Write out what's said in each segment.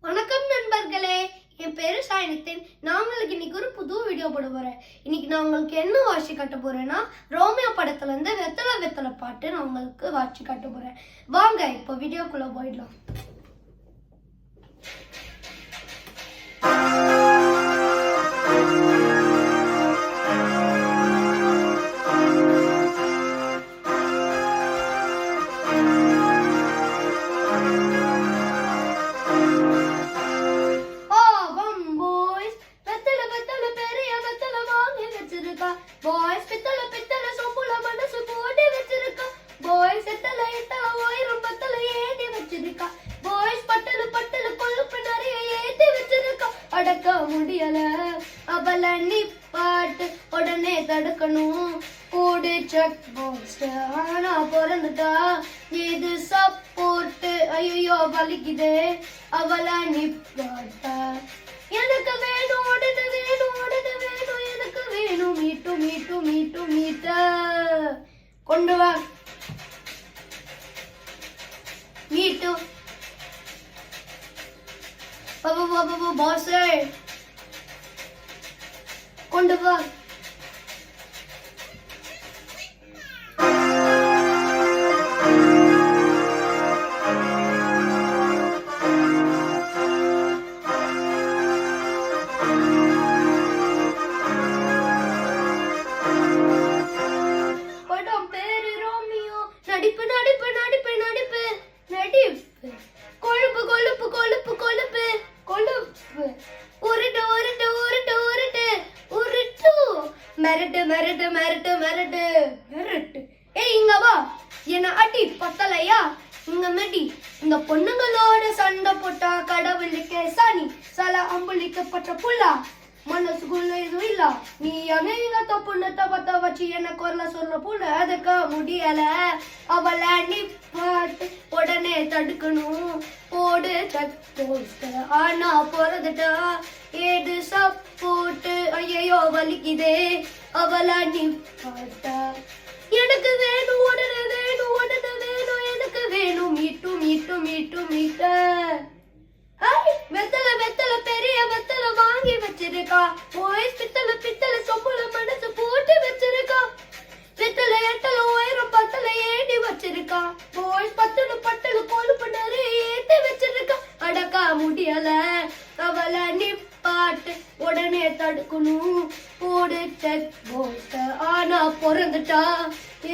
வணக்கம் நண்பர்களே, என் பேரு சாயனித்தேன். நான் உங்களுக்கு இன்னைக்கு ஒரு புது வீடியோ போட போறேன். இன்னைக்கு நான் உங்களுக்கு என்ன வாட்சி காட்ட போறேன்னா, ரோமியோ படத்துல இருந்து வெத்தலை வெத்தலை பாட்டு நான் உங்களுக்கு வாட்சி காட்ட போறேன். வாங்க இப்போ வீடியோக்குள்ள போயிடலாம். Boys, பித்தளை பித்தளை சொம்புல மனசு போட்டு வச்சிருக்கா. Boys, எத்தலை எத்தலை ஓயிரம் பத்தலை ஏத்தி வச்சிருக்கா. Boys, பட்டலு பட்டலு கொழுப்பு நிறைய ஏத்தி வச்சிருக்கா. அடக்க முடியல அவளை நிப்பாட்டு, உடனே தடுக்கணும் கூடு செக் போஸ்ட். ஆனா பிறந்துட்டா இது சப்போர்ட். ஐயோ வலிக்குதே அவளை நிப்பாட்ட. எனக்கு வேணும் உடனே வேணும் உடனே வேணும் எனக்கு வேணும் மீட்டு மீட்டு மீட்டு மீட்ட கொண்டு வா மீட்டு பாஸ் கொண்டு வா. நடிப்பு நடிப்பு நடிப்பு நடிப்பு நடிப்பு கொழுப்பு கொழுப்பு கொழுப்பு கொழுப்பு கொழுப்பு உருட்டு உருட்டு உருட்டு உருட்டு உருட்டு மிரட்டு மிரட்டு மிரட்டு மிரட்டு மிரட்டு. ஏய் இங்க வா, என்ன அடி பத்தலையா? இங்க மெடி. இந்த பொண்ணுங்களோட சண்டை போட்டா கடவுளுக்கே சனி. சல அம்புலிக்கு பட்ட புல்லா மனசுக்குள்ள எதுவும் இல்ல. நீ அநேக தப்புன்னத்தை பத்த வச்சு என்ன குரல சொல்ற புள்ள அதுக்க முடியல. அவளை நிப்பாட்டு, உடனே தடுக்கணும் போடு செக் போஸ்ட். ஆனா பிறந்துட்டா ஏது சப்போர்ட். ஐயோ வலிக்குதே அவளை நிப்பாட்ட. எனக்கு வேணும் உடனே வேணும் உடனே வேணும் எனக்கு வேணும் மீட்டு மீட்டு மீட்டு மீட்ட. வெத்தலை வெத்தலை பெரிய வெத்தலை வாங்கி வச்சிருக்கா. பாய்ஸ் பித்தளை பித்தளை சொம்புல மனசு போட்டு வச்சிருக்கா. வெத்தலை எத்தலை உயரம் பத்தலை ஏடி வச்சிருக்கா. பாய்ஸ் பத்தலு பட்டலு கொழுப்பு நிறைய ஏத்தி வச்சிருக்கா. அடக்கா முடியல அவளை நிப்பாட்டு, உடனே தடுக்கணும் போடு செக் போஸ்ட். ஆனா பிறந்துட்டா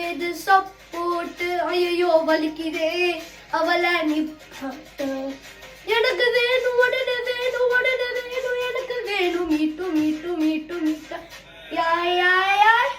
ஏது சப்போர்ட். ஐயோ வலிக்குதே அவளை நிப்பாட்டு. எனக்கு வேணும் உடனே வேணும் உடனே வேணும் எனக்கு வேணும் மீட்டு மீட்டு மீட்டு மீட்ட. யாய் யாய் யாய்.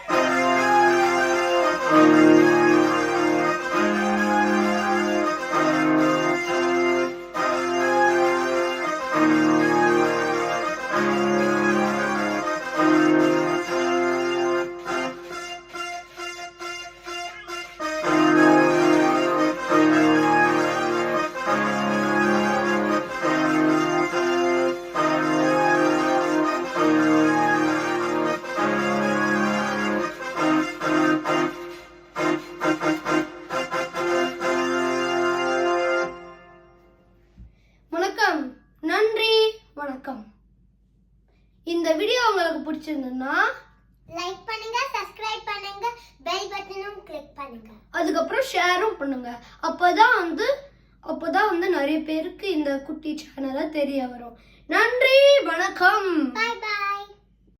நன்றி, வணக்கம். இந்த வீடியோ உங்களுக்கு பிடிச்சிருந்ததுன்னா லைக் பண்ணுங்க, சப்ஸ்கிரைப் பண்ணுங்க, பெல் பட்டனும் கிளிக் பண்ணுங்க. அதுக்கப்புறம் ஷேரும் பண்ணுங்க. அப்பதான் வந்து நிறைய பேருக்கு இந்த குட்டி சேனலை தெரிய வரும். நன்றி, வணக்கம்.